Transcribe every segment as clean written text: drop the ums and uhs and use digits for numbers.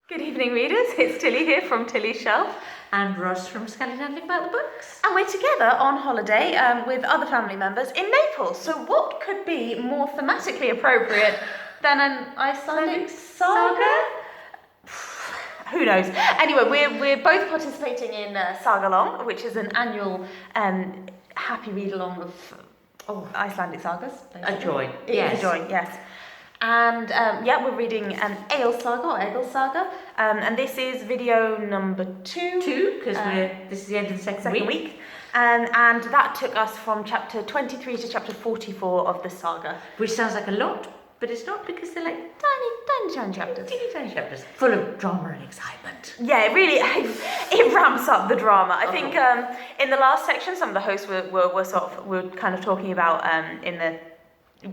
Good evening, readers. It's Tilly here from Tilly's Shelf. And Ross from Sagalong about the books. And we're together on holiday with other family members in Naples. So what could be more thematically appropriate than an Icelandic saga? Who knows? Anyway, we're both participating in Sagalong, which is an annual happy read-along of Icelandic sagas. A joy. It's a joy, yes. And we're reading Egil Saga or Egil Saga, and this is video number 2. Because this is the end of the second week. And that took us from chapter 23 to chapter 44 of the saga. Which sounds like a lot, but it's not, because they're like Tiny chapters. tiny chapters, full of drama and excitement. Yeah, it really it ramps up the drama. I think in the last section, some of the hosts were kind of talking about in the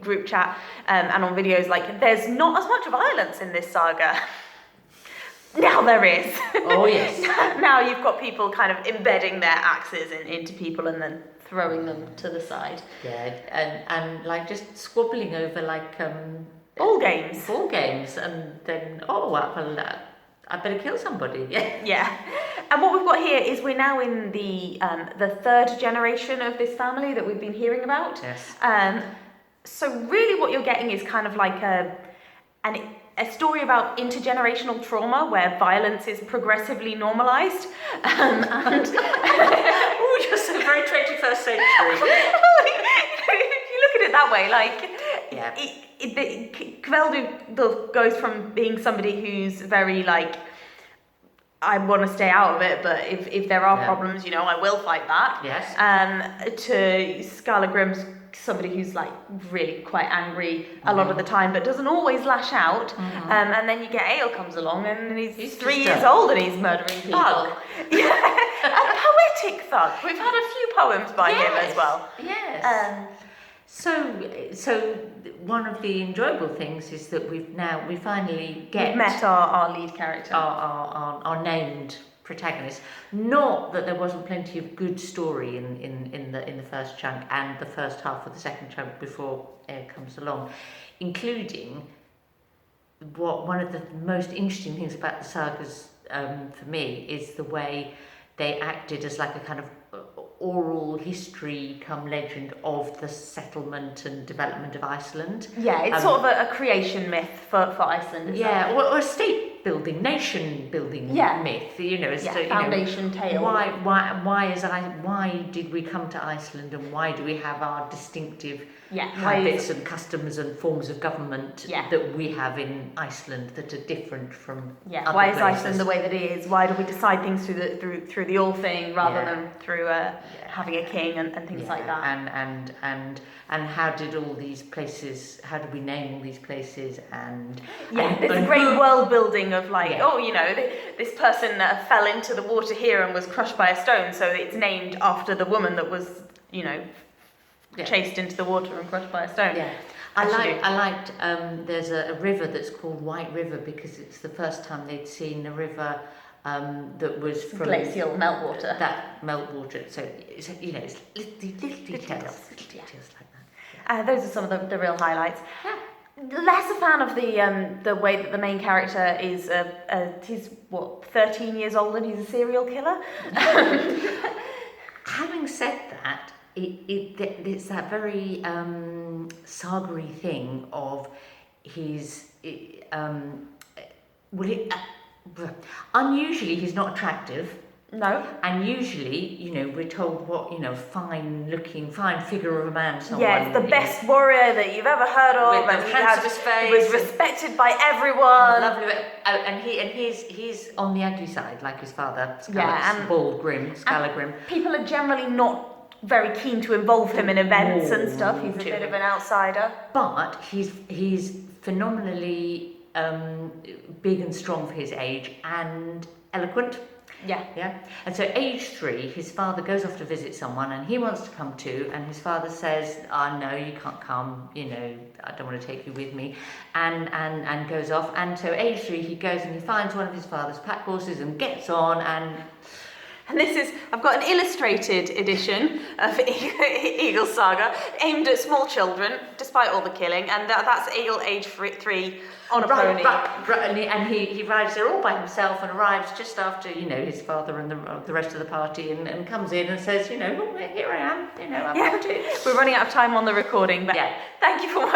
group chat and on videos, like, there's not as much violence in this saga. Now there is. Oh yes. Now you've got people kind of embedding their axes into people and then throwing them to the side. Yeah, and like just squabbling over like Ball games, and then I better kill somebody. Yeah. And what we've got here is we're now in the third generation of this family that we've been hearing about. Yes. So really what you're getting is kind of like a story about intergenerational trauma where violence is progressively normalised. Just a very 21st century. If you look at it that way, like, yeah. Kveldul goes from being somebody who's very like, I want to stay out of it, but if there are problems, I will fight back. Yes. To Skalagrim's somebody who's like really quite angry a lot of the time, but doesn't always lash out. And then you get Egil comes along and he's 3 years old and he's murdering people. Thug. Yeah, a poetic thug. We've had a few poems by him as well. Yes. So one of the enjoyable things is that we finally we've met our lead character, our named protagonist. Not that there wasn't plenty of good story in the first chunk and the first half of the second chunk before Air comes along, including one of the most interesting things about the sagas for me is the way they acted as like a kind of oral history come legend of the settlement and development of Iceland. Yeah, it's sort of a creation myth for Iceland. Or a state building, nation building myth. Foundation tale. Why did we come to Iceland, and why do we have our distinctive habits and customs and forms of government that we have in Iceland that are different from other why is places? Iceland the way that it is? Why do we decide things through the all thing rather than through having a king and things like that? And how did all these places? How did we name all these places? There's a great world building of like, this person fell into the water here and was crushed by a stone, so it's named after the woman that was, chased into the water and crushed by a stone. Yeah. I liked there's a river that's called White River because it's the first time they'd seen a river that was from glacial meltwater. That meltwater. So it's little details like that. Those are some of the real highlights. Yeah. Less a fan of the way that the main character is. He's 13 years old and he's a serial killer. Having said that, it's that very saga-y thing of unusually he's not attractive. No. And usually, we're told fine figure of a man. It's the best warrior that you've ever heard of, and he was respected by everyone. Lovely, and he's on the ugly side, like his father. Skalagrim. People are generally not very keen to involve him in events and stuff. He's a bit of an outsider. But he's phenomenally big and strong for his age and eloquent. Yeah. And so age 3, his father goes off to visit someone and he wants to come too, and his father says, no, you can't come, I don't want to take you with me, and goes off. And so age 3, he goes and he finds one of his father's pack horses and gets on, and And I've got an illustrated edition of Egil's Saga aimed at small children, despite all the killing, and that's Egil, age 3, on a pony. And he arrives there all by himself and arrives just after, his father and the rest of the party and comes in and says, oh, here I am, I'm happy to. We're running out of time on the recording, but yeah. thank you for watching.